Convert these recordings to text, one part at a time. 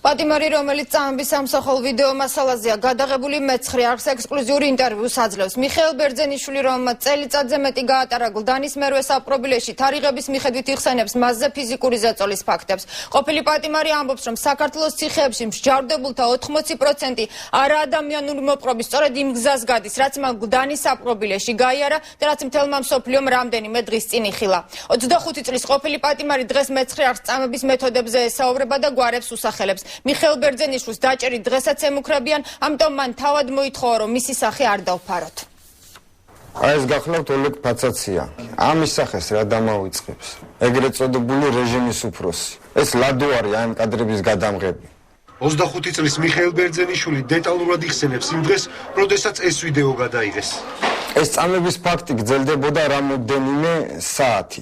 პატიმარი, რომელიც წამების სამსახურ ვიდეო მასალაზეა გადაღებული, მეცხრე არხს ექსკლუზიური ინტერვიუს აძლევს. მიხეილ ბერძენიშვილი, რომელმაც წელიწადზე მეტი გაატარა გლდანის მერვე საპყრობილეში, თარიღების მიხედვით იხსენებს მასზე ფიზიკური ზეწოლის ფაქტებს. ყოფილი პატიმარი ამბობს, რომ საქართველოს ციხეებში მსჯავრდებულთა 80% არაადამიანური მოპყრობის სწორედ იმ გზას გადის, რაც მან გლდანის საპყრობილეში გაიარა და რაც მთელმა მსოფლიომ რამდენიმე დღის წინ იხილა. 25 წლის ყოფილი პატიმარი დღეს მეცხრე არხს წამების მეთოდებზე ესაუბრება და გვარებს უსახელებს. მიხეილ ბერძენიშვილს დაჭერით დღესაც ემუქრებიან, ამიტომ მან თავად მოითხოვა, რომ მისი სახე არ დავფაროთ. ეს გახლავთ ოლეგ ფაცაცია. ამის სახეს რა დამავიწყებს? ეგრეთ წოდებული რეჟიმის უფროსი. ეს ლადუარი ამ კადრების გადამღები. 25 წლის მიხეილ ბერძენიშვილი დეტალურად იხსენებს იმ დღეს, როდესაც ეს ვიდეო გადაიღეს. ეს წამების ფაქტი გრძელდებოდა რამოდენიმე საათი.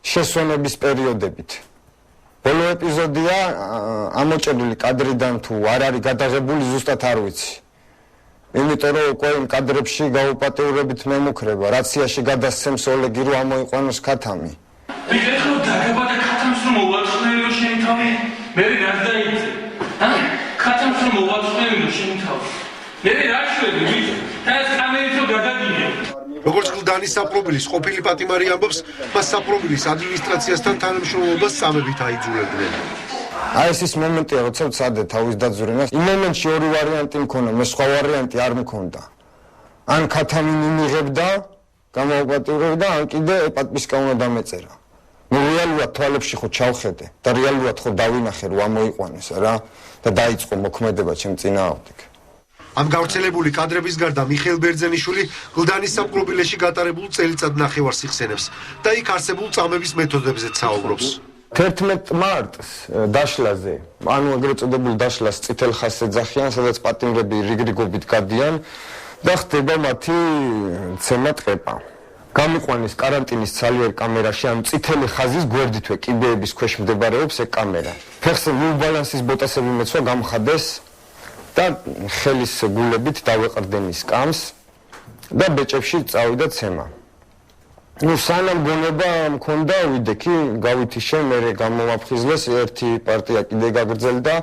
შესვენების პერიოდებით. ბოლო ეპიზოდია ამოჭრილი კადრიდან თუ არ არის გადაღებული, ზუსტად არ ვიცი. იმიტომ რომ უკვე იმ კადრებში გაუპატიურებით მემუქრება, რაციაში გადასცემს ოლეგი, რომ ამოიყვანოს ქათამი. ეხლა დაგება და ქათამს რომ მოვაწყნეო შენ თავი, მე რა დაიწე? ქათამს რომ მოვაწყნეო შენ თავი. მე რა შვედი, ვიცი? და ეს კამერით რომ გადაგიდე. როგორც გლდანის საპყრობილის ყოფილი პატიმარი ამბობს, მას საპყრობილის ადმინისტრაციასთან თანამშრომლობას წამებით აიძულებდნენ. აი ეს ის მომენტია, როცა ვცადე თავის დაძვრენას. იმ მომენტში ორი ვარიანტი მქონდა, მე სხვა ვარიანტი არ მქონდა. ან ქათამი მიმიღებდა, გამოუპატიურებდა, ან კიდე პატპისკა უნდა დამეწერა. ნუ რეალურად თვალებში ხო ჩავხედე და რეალურად ხო დავინახე, რომ ამოიყვანეს რა და დაიწყო მოქმედება ჩემ წინააღმდეგ. ამ გავრცელებული კადრების გარდა მიხეილ ბერძენიშვილი გლდანის საპყრობილეში გატარებულ წელიწადნახევარს იხსენებს და იქ არსებულ წამების მეთოდებზეც საუბრობს. 11 მარტს დაშლაზე, ანუ ეგრეთ წოდებულ დაშლას წითელ ხაზს ეძახიან, სადაც პატიმრები რიგრიგობით გადიან და ხდება მათი ცემა ტყეპა. გამიყვანეს კარანტინის ცალიერ კამერაში, ანუ წითელი ხაზის გვერდითვე კიბეების ქვეშ მდებარეობს ეგ კამერა. ფეხზე უბალანსის ბოტასები მეცვა გამხადეს და ხელის გულებით დავეყრდნენ ის კამს და ბეჭებში წავიდა ცემა. ნუ სანამ გონება მქონდა, ვიდექი, გავითიშე, მე გამომაფხიზლეს, ერთი პარტია კიდე გაგრძელდა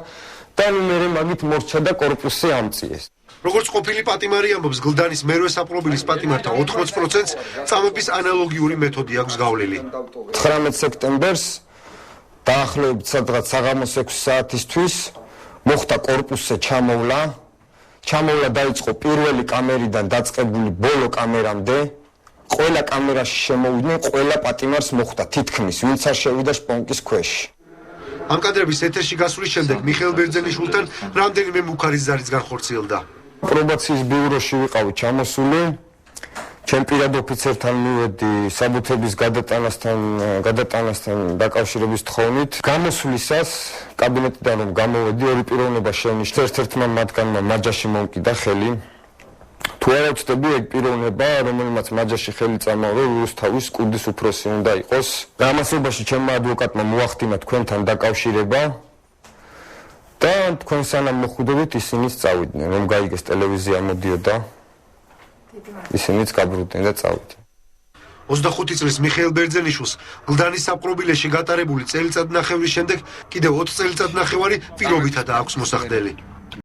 და ნუ მე მაგით მორჩა და კორპუსი ამწიეს. როგორც ყოფილი პატიმარი ამბობს, გლდანის მერვე საპყრობილის პატიმართა 80%-ს წამების ანალოგიური მეთოდი აქვს გავლილი. 19 სექტემბერს დაახლოებით სადღაც საღამოს 6 საათისთვის მოხდა კორპუსზე ჩამოვლა დაიწყო პირველი კამერიდან დაწყებული ბოლო კამერამდე. ყველა კამერაში შემოვიდნენ, ყველა პატიმარს მოხდა თითქმის, ვინც არ შევიდა შპონკის ქვეშ. ამ კადრების ეთერში გასვლის შემდეგ მიხეილ ბერძენიშვილთან რამდენიმე მუქარის ზარიც განხორციელდა. პრობაციის ბიუროში ვიყავი ჩამოსული, ჩემ პირად ოფიცერთან მივედი საბუთების გადატანასთან დაკავშირების თხოვნით. გამოსვლისას კაბინეტიდან რომ გამოვედი, ორი პიროვნება შევნიშნე, ერთ-ერთმა მათგანმა მაჯაში მომკიდა ხელი. თუ არ ვწდები ეგ პიროვნება, რომელმაც მაჯაში ხელი წამოვა, რუსთავის კუდის უფროსი უნდა იყოს. ამასობაში ჩემმა ადვოკატმა მოახდინა თქვენთან დაკავშირება და თქვენ სანამ მოხვდებით, ისინიც წავიდნენ, რომ გაიგეს ტელევიზია მოდიოდა. ისინიც გაბრუნდნენ და წავიდნენ. 25 წლის მიხეილ ბერძენიშვილს გლდანის საპყრობილეში გატარებული წელიწადნახევრის შემდეგ კიდევ 20 წელიწადნახევარი პირობითადაა აქვს მოსახდელი.